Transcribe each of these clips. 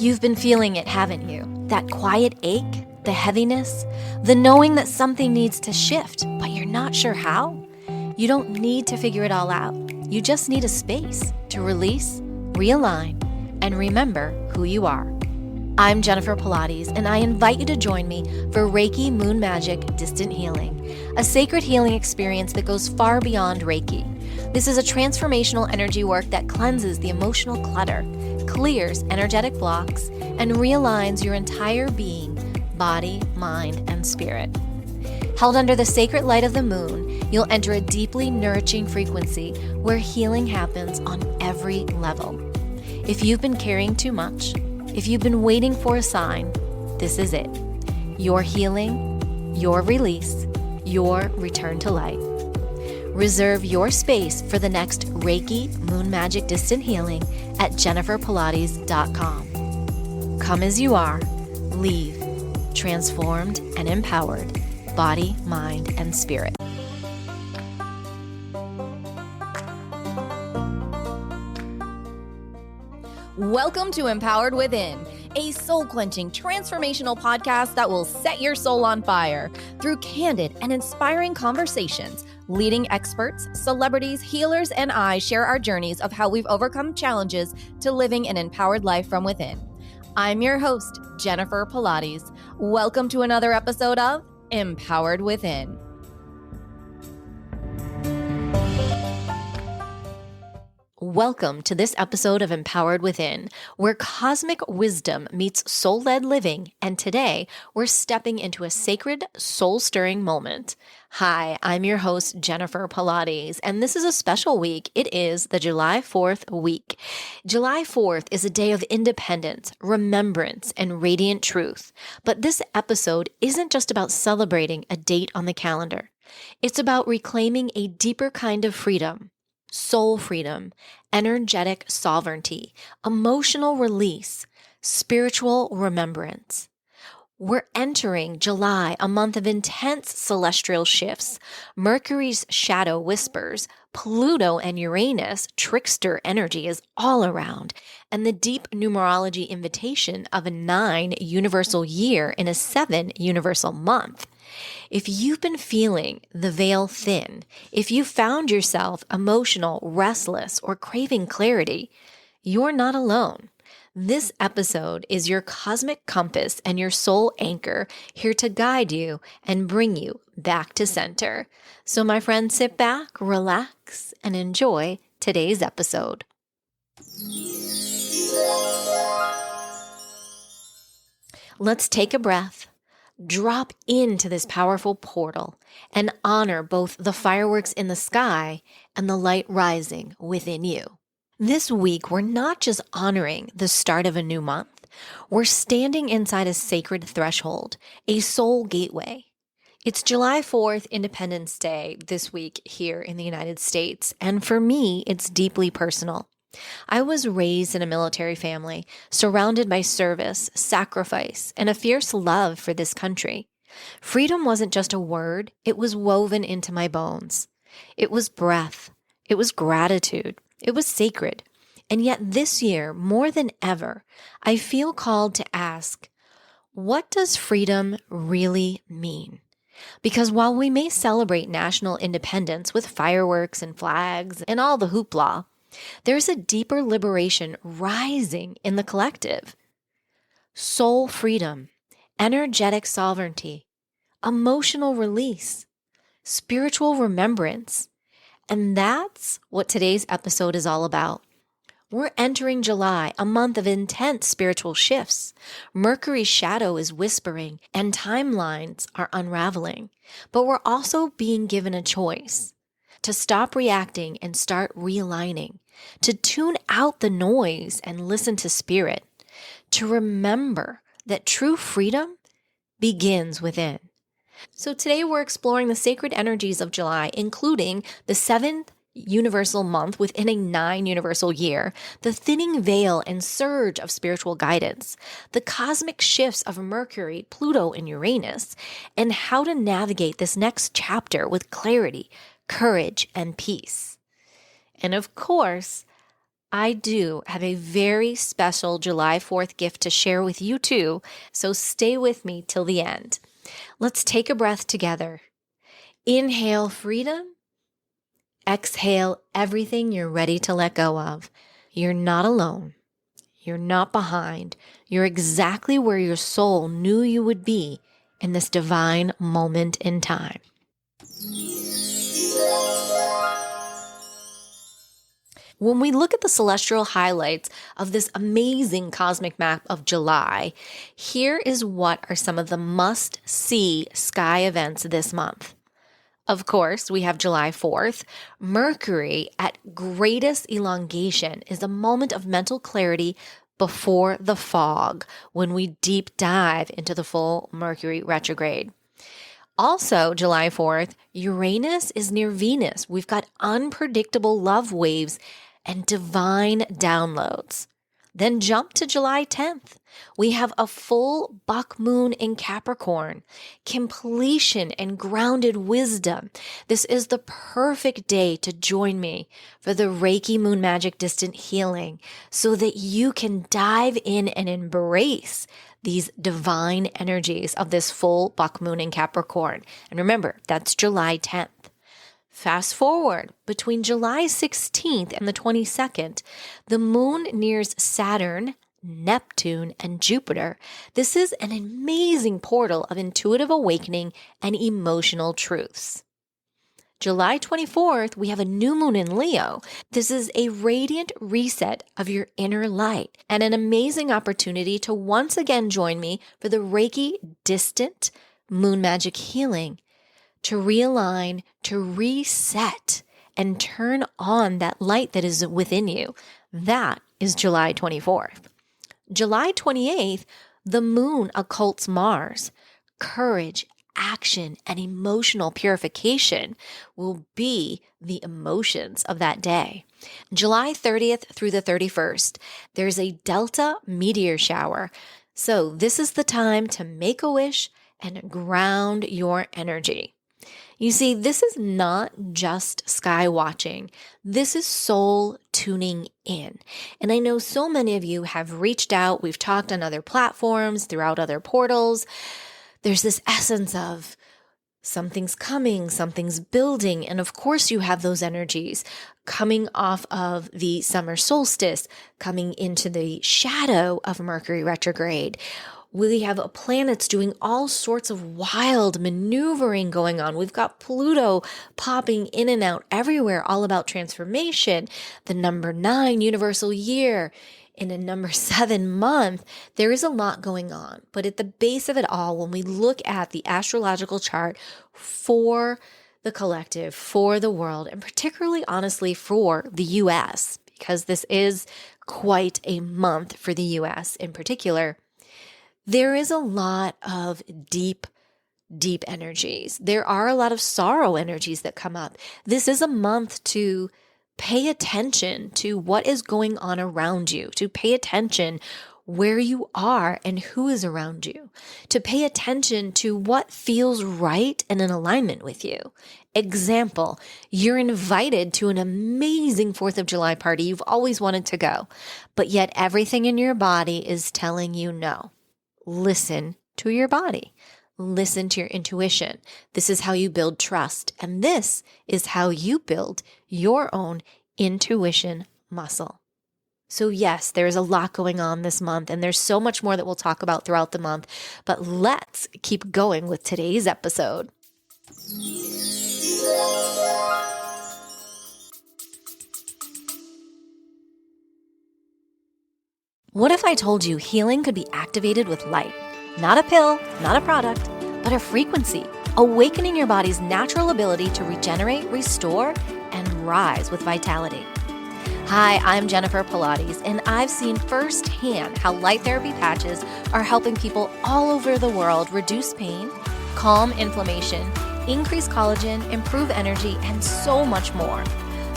You've been feeling it, haven't you? That quiet ache, the heaviness, the knowing that something needs to shift, but you're not sure how? You don't need to figure it all out. You just need a space to release, realign, and remember who you are. I'm Jennifer Pilates, and I invite you to join me for Reiki Moon Magic Distant Healing, a sacred healing experience that goes far beyond Reiki. This is a transformational energy work that cleanses the emotional clutter, clears energetic blocks, and realigns your entire being, body, mind, and spirit. Held under the sacred light of the moon, you'll enter a deeply nourishing frequency where healing happens on every level. If you've been carrying too much, if you've been waiting for a sign, this is it. Your healing, your release, your return to light. Reserve your space for the next Reiki Moon Magic Distant Healing at jenniferpilates.com. Come as you are, leave, transformed and empowered, body, mind, and spirit. Welcome to Empowered Within, a soul-quenching, transformational podcast that will set your soul on fire through candid and inspiring conversations. Leading experts, celebrities, healers, and I share our journeys of how we've overcome challenges to living an empowered life from within. I'm your host, Jennifer Pilates. Welcome to another episode of Empowered Within. Welcome to this episode of Empowered Within, where cosmic wisdom meets soul-led living, and today we're stepping into a sacred, soul-stirring moment. Hi, I'm your host, Jennifer Pilates, and this is a special week. It is the July 4th week. July 4th is a day of independence, remembrance, and radiant truth. But this episode isn't just about celebrating a date on the calendar. It's about reclaiming a deeper kind of freedom. Soul freedom, energetic sovereignty, emotional release, spiritual remembrance. We're entering July, a month of intense celestial shifts. Mercury's shadow whispers, Pluto and Uranus trickster energy is all around, and the deep numerology invitation of a 9 universal year in a 7 universal month. If you've been feeling the veil thin, if you found yourself emotional, restless, or craving clarity, you're not alone. This episode is your cosmic compass and your soul anchor, here to guide you and bring you back to center. So my friends, sit back, relax, and enjoy today's episode. Let's take a breath. Drop into this powerful portal and honor both the fireworks in the sky and the light rising within you. This week, we're not just honoring the start of a new month. We're standing inside a sacred threshold, a soul gateway. It's July 4th, Independence Day this week here in the United States, and for me, it's deeply personal. I was raised in a military family, surrounded by service, sacrifice, and a fierce love for this country. Freedom wasn't just a word, it was woven into my bones. It was breath, it was gratitude, it was sacred. And yet this year, more than ever, I feel called to ask, what does freedom really mean? Because while we may celebrate national independence with fireworks and flags and all the hoopla, there's a deeper liberation rising in the collective. Soul freedom, energetic sovereignty, emotional release, spiritual remembrance. And that's what today's episode is all about. We're entering July, a month of intense spiritual shifts. Mercury's shadow is whispering and timelines are unraveling. But we're also being given a choice to stop reacting and start realigning, to tune out the noise and listen to spirit, to remember that true freedom begins within. So today we're exploring the sacred energies of July, including the 7th universal month within a 9 universal year, the thinning veil and surge of spiritual guidance, the cosmic shifts of Mercury, Pluto, and Uranus, and how to navigate this next chapter with clarity, courage, and peace. And of course, I do have a very special July 4th gift to share with you too, so stay with me till the end. Let's take a breath together. Inhale freedom. Exhale everything you're ready to let go of. You're not alone. You're not behind. You're exactly where your soul knew you would be in this divine moment in time. When we look at the celestial highlights of this amazing cosmic map of July, here is what are some of the must-see sky events this month. Of course, we have July 4th. Mercury at greatest elongation is a moment of mental clarity before the fog when we deep dive into the full Mercury retrograde. Also, July 4th, Uranus is near Venus. We've got unpredictable love waves and divine downloads. Then jump to July 10th. We have a full buck moon in Capricorn, completion and grounded wisdom. This is the perfect day to join me for the Reiki Moon Magic Distant Healing so that you can dive in and embrace these divine energies of this full buck moon in Capricorn. And remember, that's July 10th. Fast forward, between July 16th and the 22nd, the moon nears Saturn, Neptune, and Jupiter. This is an amazing portal of intuitive awakening and emotional truths. July 24th, we have a new moon in Leo. This is a radiant reset of your inner light and an amazing opportunity to once again join me for the Reiki Distant Moon Magic Healing, to realign, to reset, and turn on that light that is within you. That is July 24th. July 28th, the moon occults Mars. Courage, action, and emotional purification will be the emotions of that day. July 30th through the 31st, there's a Delta meteor shower. So this is the time to make a wish and ground your energy. You see, this is not just sky watching. This is soul tuning in. And I know so many of you have reached out. We've talked on other platforms, throughout other portals. There's this essence of something's coming, something's building. And of course, you have those energies coming off of the summer solstice, coming into the shadow of Mercury retrograde. We have planets doing all sorts of wild maneuvering going on. We've got Pluto popping in and out everywhere, all about transformation. The number 9 universal year in a number 7 month. There is a lot going on. But at the base of it all, when we look at the astrological chart for the collective, for the world, and particularly, honestly, for the U.S., because this is quite a month for the U.S. in particular, there is a lot of deep energies. There are a lot of sorrow energies that come up. This is a month to pay attention to what is going on around you, to pay attention where you are and who is around you, to pay attention to what feels right and in alignment with you. Example, you're invited to an amazing 4th of July party you've always wanted to go, but yet everything in your body is telling you no. Listen to your body. Listen to your intuition. This is how you build trust. And this is how you build your own intuition muscle. So yes, there is a lot going on this month, and there's so much more that we'll talk about throughout the month. But let's keep going with today's episode. What if I told you healing could be activated with light? Not a pill, not a product, but a frequency, awakening your body's natural ability to regenerate, restore, and rise with vitality. Hi, I'm Jennifer Pilates, and I've seen firsthand how light therapy patches are helping people all over the world reduce pain, calm inflammation, increase collagen, improve energy, and so much more.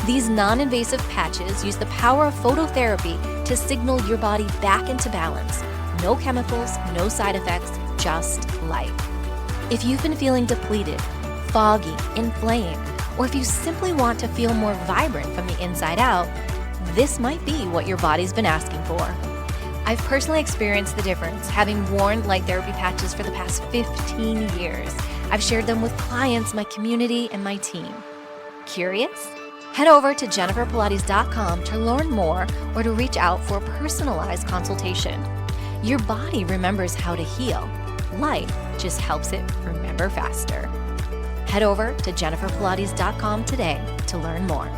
These non-invasive patches use the power of phototherapy to signal your body back into balance. No chemicals, no side effects, just light. If you've been feeling depleted, foggy, inflamed, or if you simply want to feel more vibrant from the inside out, this might be what your body's been asking for. I've personally experienced the difference, having worn light therapy patches for the past 15 years. I've shared them with clients, my community, and my team. Curious? Head over to jenniferpilates.com to learn more or to reach out for a personalized consultation. Your body remembers how to heal. Light just helps it remember faster. Head over to jenniferpilates.com today to learn more.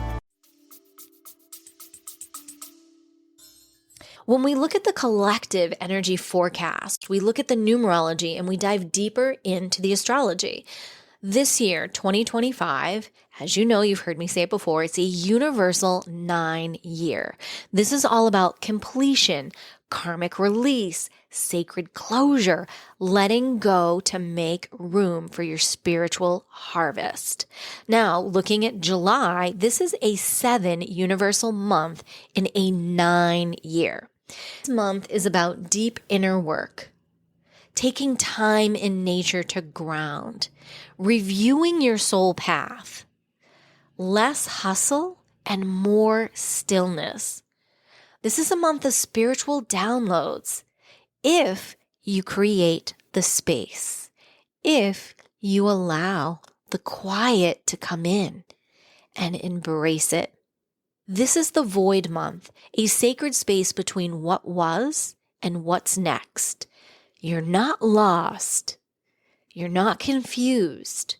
When we look at the collective energy forecast, we look at the numerology and we dive deeper into the astrology. This year, 2025, as you know, you've heard me say it before, it's a universal 9-year. This is all about completion, karmic release, sacred closure, letting go to make room for your spiritual harvest. Now, looking at July, this is a 7 universal month in a 9-year. This month is about deep inner work, taking time in nature to ground, reviewing your soul path, less hustle and more stillness. This is a month of spiritual downloads if you create the space, if you allow the quiet to come in and embrace it. This is the void month, a sacred space between what was and what's next. You're not lost. You're not confused.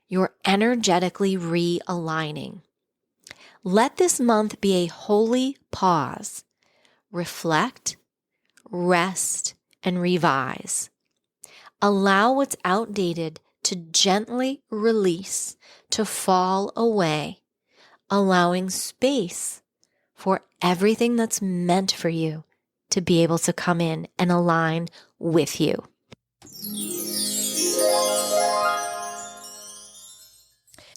You're energetically realigning. Let this month be a holy pause. Reflect, rest, and revise. Allow what's outdated to gently release, to fall away, allowing space for everything that's meant for you to be able to come in and align with you.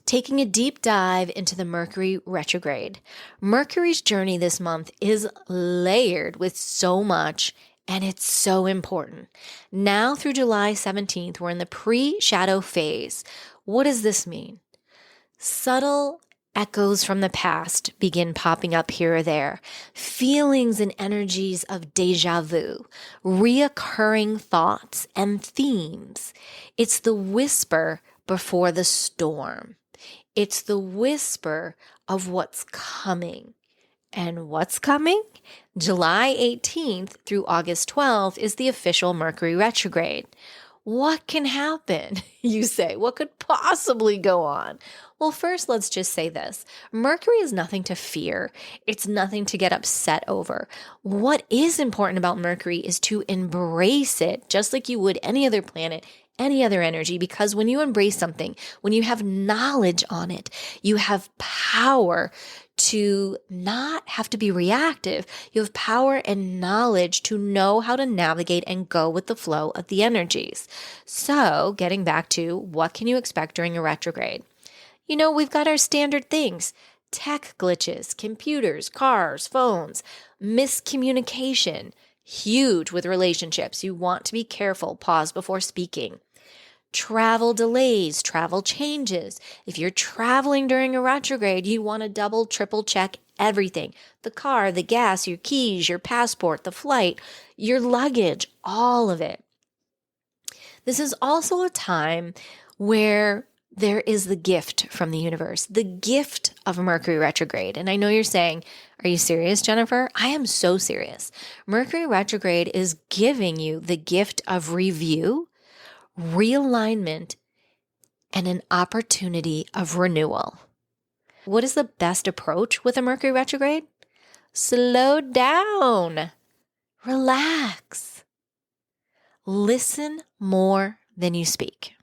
Taking a deep dive into the Mercury Retrograde. Mercury's journey this month is layered with so much, and it's so important. Now through July 17th, we're in the pre-shadow phase. What does this mean? Subtle echoes from the past begin popping up here or there. Feelings and energies of deja vu, reoccurring thoughts and themes. It's the whisper before the storm. It's the whisper of what's coming. And what's coming? July 18th through August 12th is the official Mercury retrograde. What can happen? You say, what could possibly go on? Well, first, let's just say this. Mercury is nothing to fear. It's nothing to get upset over. What is important about Mercury is to embrace it, just like you would any other planet, any other energy, because when you embrace something, when you have knowledge on it, you have power to not have to be reactive. You have power and knowledge to know how to navigate and go with the flow of the energies. So getting back to what can you expect during a retrograde? You know, we've got our standard things, tech glitches, computers, cars, phones, miscommunication, huge with relationships. You want to be careful, pause before speaking. Travel delays, travel changes. If you're traveling during a retrograde, you want to double, triple check everything. The car, the gas, your keys, your passport, the flight, your luggage, all of it. This is also a time where there is the gift from the universe, the gift of Mercury retrograde. And I know you're saying, are you serious, Jennifer? I am so serious. Mercury retrograde is giving you the gift of review, realignment, and an opportunity of renewal. What is the best approach with a Mercury retrograde? Slow down. Relax. Listen more than you speak.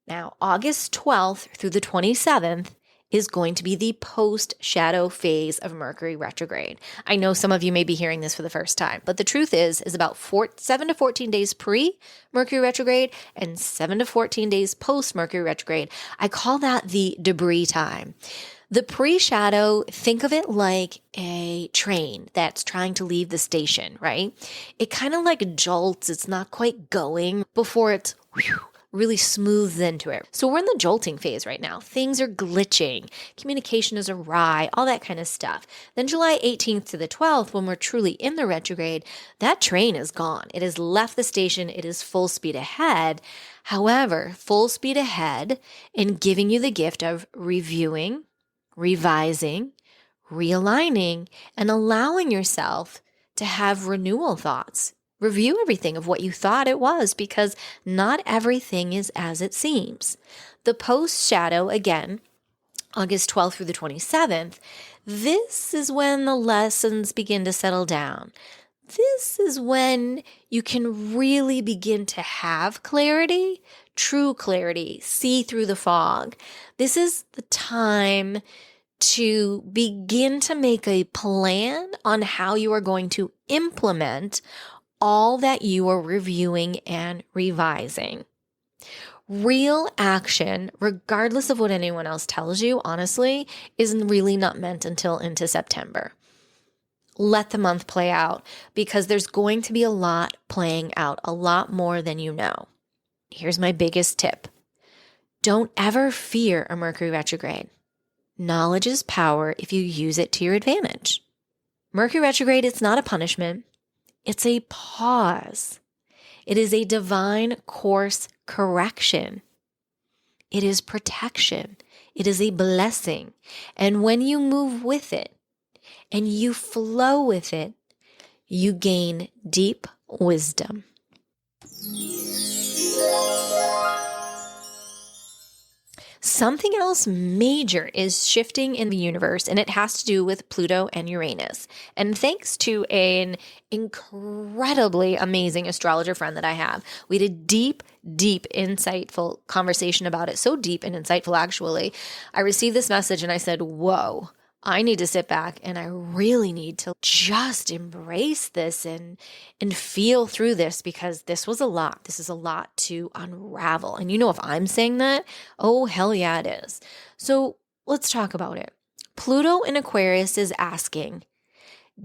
Now, August 12th through the 27th is going to be the post-shadow phase of Mercury retrograde. I know some of you may be hearing this for the first time, but the truth is about 7 to 14 days pre-Mercury retrograde and 7 to 14 days post-Mercury retrograde. I call that the debris time. The pre-shadow, think of it like a train that's trying to leave the station, right? It kind of like jolts. It's not quite going before it's really smooths into it. So we're in the jolting phase right now. Things are glitching, communication is awry, all that kind of stuff. Then July 18th to the 12th, when we're truly in the retrograde, that train is gone. It has left the station. It is full speed ahead. However, full speed ahead in giving you the gift of reviewing, revising, realigning, and allowing yourself to have renewal thoughts. Review everything of what you thought it was, because not everything is as it seems. The post shadow, again, August 12th through the 27th, this is when the lessons begin to settle down. This is when you can really begin to have clarity, true clarity, see through the fog. This is the time to begin to make a plan on how you are going to implement all that you are reviewing and revising. Real action, regardless of what anyone else tells you, honestly, is really not meant until into September. Let the month play out, because there's going to be a lot playing out, a lot more than you know. Here's my biggest tip. Don't ever fear a Mercury retrograde. Knowledge is power if you use it to your advantage. Mercury retrograde, it's not a punishment. It's a pause. It is a divine course correction. It is protection. It is a blessing. And when you move with it and you flow with it, you gain deep wisdom. Something else major is shifting in the universe, and it has to do with Pluto and Uranus. And thanks to an incredibly amazing astrologer friend that I have, we had a deep, insightful conversation about it. So deep and insightful, actually. I received this message and I said, whoa, I need to sit back and I really need to just embrace this and feel through this, because this was a lot. This is a lot to unravel. And you know, if I'm saying that, oh, hell yeah, it is. So let's talk about it. Pluto in Aquarius is asking,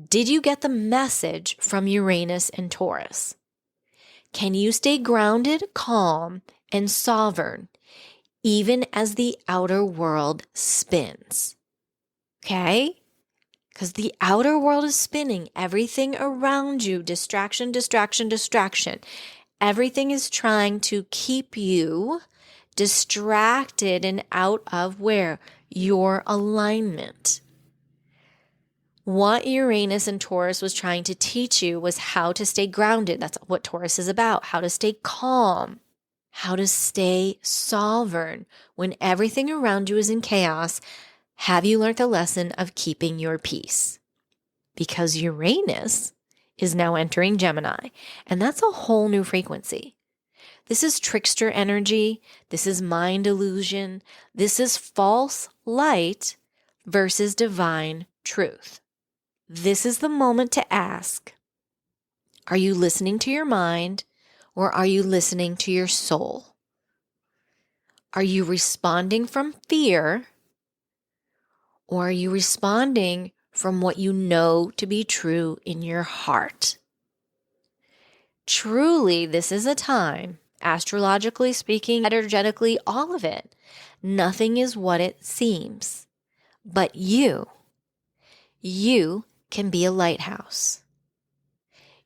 did you get the message from Uranus and Taurus? Can you stay grounded, calm, and sovereign, even as the outer world spins? Okay? Because the outer world is spinning. Everything around you, distraction. Everything is trying to keep you distracted and out of where? Your alignment. What Uranus and Taurus was trying to teach you was how to stay grounded. That's what Taurus is about. How to stay calm. How to stay sovereign when everything around you is in chaos. Have you learned the lesson of keeping your peace? Because Uranus is now entering Gemini, and that's a whole new frequency. This is trickster energy. This is mind illusion. This is false light versus divine truth. This is the moment to ask, are you listening to your mind, or are you listening to your soul? Are you responding from fear, or are you responding from what you know to be true in your heart? Truly, this is a time, astrologically speaking, energetically, all of it. Nothing is what it seems. But you can be a lighthouse.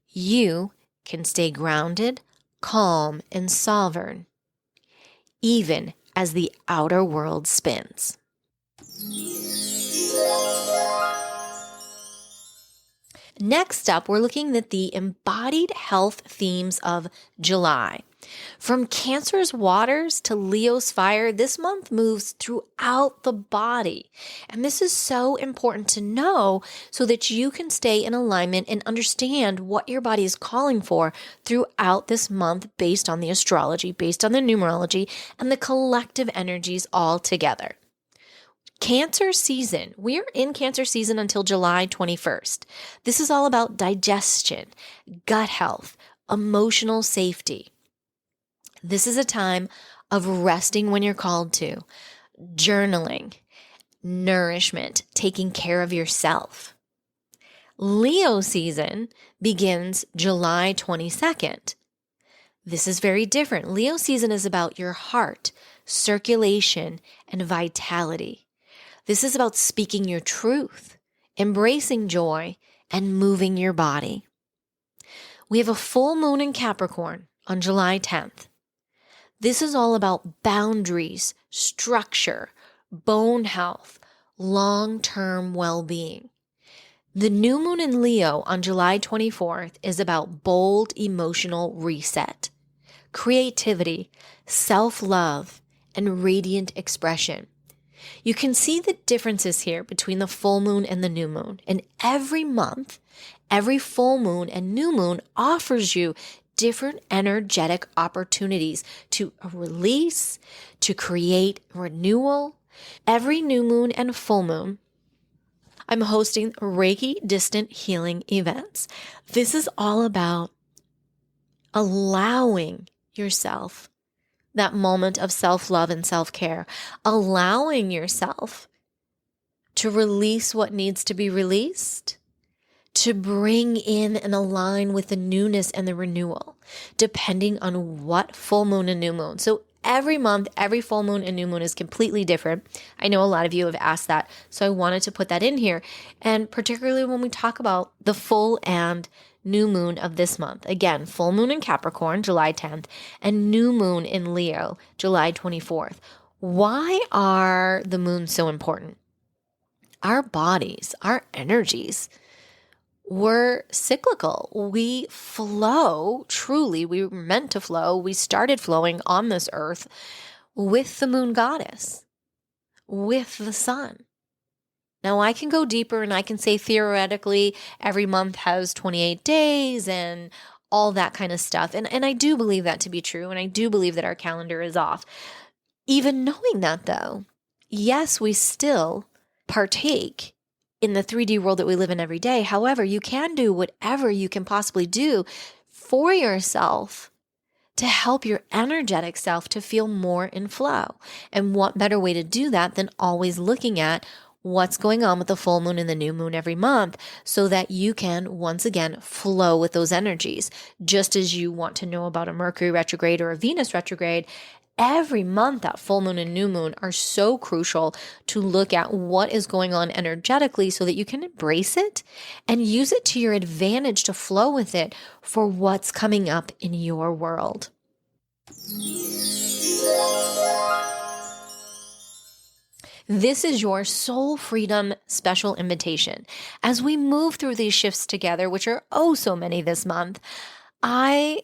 You can stay grounded, calm, and sovereign, even as the outer world spins. Next up, we're looking at the embodied health themes of July. From Cancer's waters to Leo's fire, this month moves throughout the body. And this is so important to know so that you can stay in alignment and understand what your body is calling for throughout this month based on the astrology, based on the numerology, and the collective energies all together. Cancer season. We're in Cancer season until July 21st. This is all about digestion, gut health, emotional safety. This is a time of resting when you're called to, journaling, nourishment, taking care of yourself. Leo season begins July 22nd. This is very different. Leo season is about your heart, circulation, and vitality. This is about speaking your truth, embracing joy, and moving your body. We have a full moon in Capricorn on July 10th. This is all about boundaries, structure, bone health, long-term well-being. The new moon in Leo on July 24th is about bold emotional reset, creativity, self-love, and radiant expression. You can see the differences here between the full moon and the new moon. And every month, every full moon and new moon offers you different energetic opportunities to release, to create renewal. Every new moon and full moon, I'm hosting Reiki distant healing events. This is all about allowing yourself that moment of self-love and self-care, allowing yourself to release what needs to be released, to bring in and align with the newness and the renewal, depending on what full moon and new moon. So every month, every full moon and new moon is completely different. I know a lot of you have asked that, so I wanted to put that in here. And particularly when we talk about the full and new moon of this month. Again, full moon in Capricorn, July 10th, and new moon in Leo, July 24th. Why are the moons so important? Our bodies, our energies, we're cyclical. We flow, truly, we were meant to flow. We started flowing on this earth with the moon goddess, with the sun. Now, I can go deeper and I can say theoretically every month has 28 days and all that kind of stuff. And I do believe that to be true. And I do believe that our calendar is off. Even knowing that, though, yes, we still partake in the 3D world that we live in every day. However, you can do whatever you can possibly do for yourself to help your energetic self to feel more in flow. And what better way to do that than always looking at what's going on with the full moon and the new moon every month so that you can once again flow with those energies. Just as you want to know about a Mercury retrograde or a Venus retrograde, every month that full moon and new moon are so crucial to look at what is going on energetically so that you can embrace it and use it to your advantage to flow with it for what's coming up in your world. This is your soul freedom special invitation. As we move through these shifts together, which are oh so many this month, I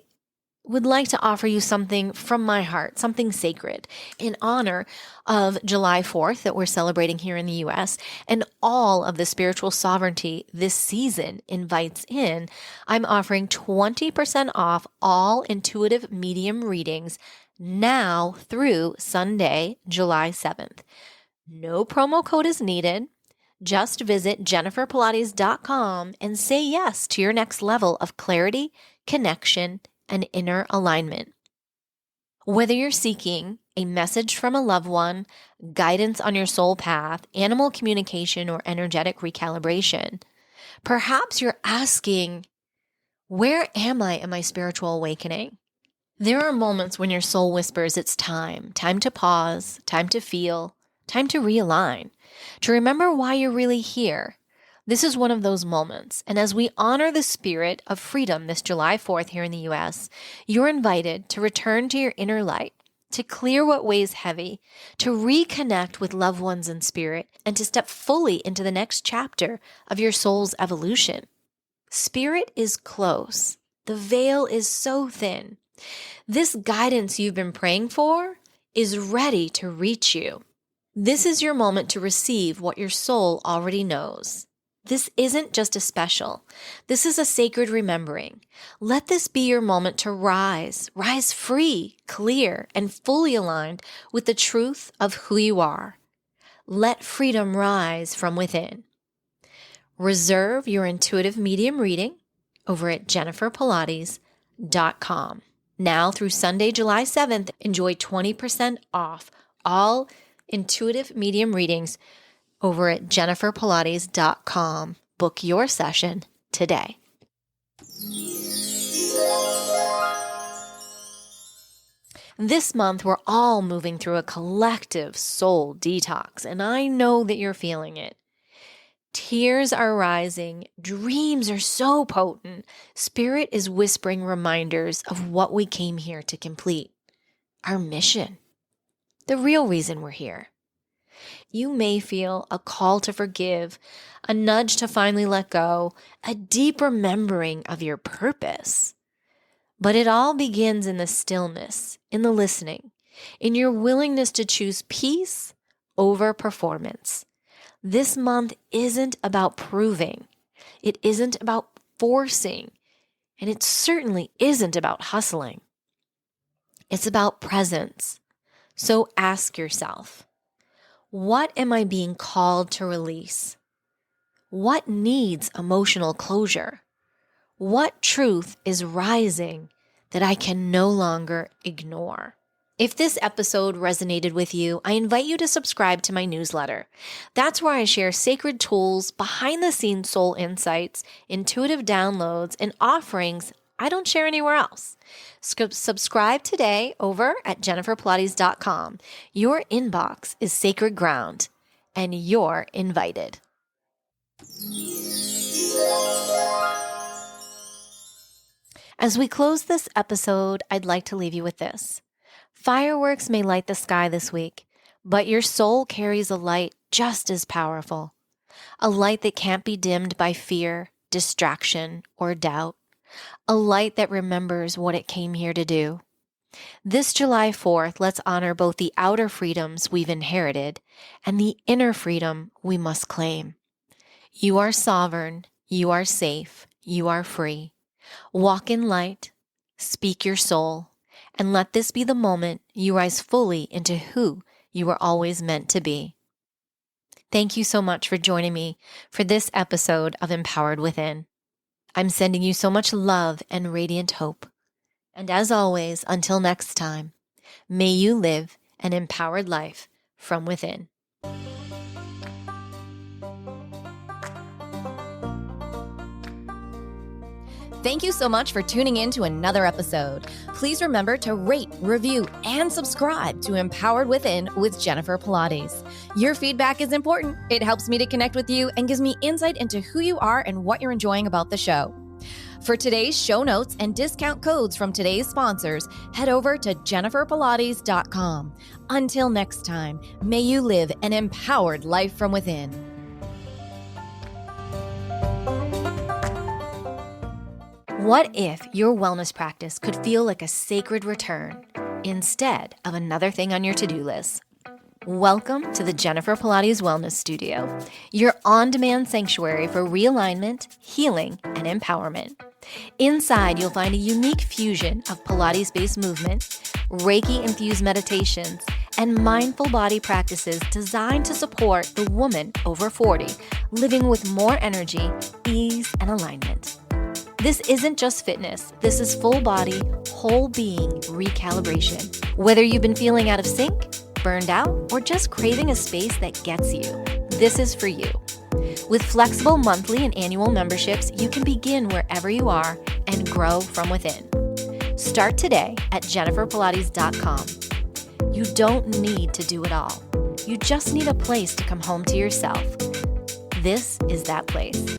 would like to offer you something from my heart, something sacred in honor of July 4th that we're celebrating here in the US and all of the spiritual sovereignty this season invites in. I'm offering 20% off all intuitive medium readings now through Sunday, July 7th. No promo code is needed. Just visit jenniferpilates.com and say yes to your next level of clarity, connection, and inner alignment. Whether you're seeking a message from a loved one, guidance on your soul path, animal communication, or energetic recalibration, perhaps you're asking, where am I in my spiritual awakening? There are moments when your soul whispers it's time to pause, time to feel, time to realign, to remember why you're really here. This is one of those moments. And as we honor the spirit of freedom this July 4th here in the US, you're invited to return to your inner light, to clear what weighs heavy, to reconnect with loved ones in spirit, and to step fully into the next chapter of your soul's evolution. Spirit is close. The veil is so thin. This guidance you've been praying for is ready to reach you. This is your moment to receive what your soul already knows. This isn't just a special. This is a sacred remembering. Let this be your moment to rise free, clear, and fully aligned with the truth of who you are. Let freedom rise from within. Reserve your intuitive medium reading over at jenniferpilates.com. Now through Sunday, July 7th, enjoy 20% off all intuitive medium readings over at jenniferpilates.com. Book your session today. This month, we're all moving through a collective soul detox, and I know that you're feeling it. Tears are rising, dreams are so potent, spirit is whispering reminders of what we came here to complete. Our mission, the real reason we're here. You may feel a call to forgive, a nudge to finally let go, a deep remembering of your purpose. But it all begins in the stillness, in the listening, in your willingness to choose peace over performance. This month isn't about proving. It isn't about forcing. And it certainly isn't about hustling. It's about presence. So ask yourself, what am I being called to release? What needs emotional closure? What truth is rising that I can no longer ignore? If this episode resonated with you, I invite you to subscribe to my newsletter. That's where I share sacred tools, behind-the-scenes soul insights, intuitive downloads, and offerings I don't share anywhere else. Subscribe today over at jenniferpilates.com. Your inbox is sacred ground, and you're invited. As we close this episode, I'd like to leave you with this. Fireworks may light the sky this week, but your soul carries a light just as powerful. A light that can't be dimmed by fear, distraction, or doubt. A light that remembers what it came here to do. This July 4th, let's honor both the outer freedoms we've inherited and the inner freedom we must claim. You are sovereign, you are safe, you are free. Walk in light, speak your soul, and let this be the moment you rise fully into who you were always meant to be. Thank you so much for joining me for this episode of Empowered Within. I'm sending you so much love and radiant hope. And as always, until next time, may you live an empowered life from within. Thank you so much for tuning in to another episode. Please remember to rate, review, and subscribe to Empowered Within with Jennifer Pilates. Your feedback is important. It helps me to connect with you and gives me insight into who you are and what you're enjoying about the show. For today's show notes and discount codes from today's sponsors, head over to jenniferpilates.com. Until next time, may you live an empowered life from within. What if your wellness practice could feel like a sacred return instead of another thing on your to-do list? Welcome to the Jennifer Pilates Wellness Studio, your on-demand sanctuary for realignment, healing, and empowerment. Inside, you'll find a unique fusion of Pilates-based movement, Reiki-infused meditations, and mindful body practices designed to support the woman over 40, living with more energy, ease, and alignment. This isn't just fitness. This is full body, whole being recalibration. Whether you've been feeling out of sync, burned out, or just craving a space that gets you, this is for you. With flexible monthly and annual memberships, you can begin wherever you are and grow from within. Start today at jenniferpilates.com. You don't need to do it all. You just need a place to come home to yourself. This is that place.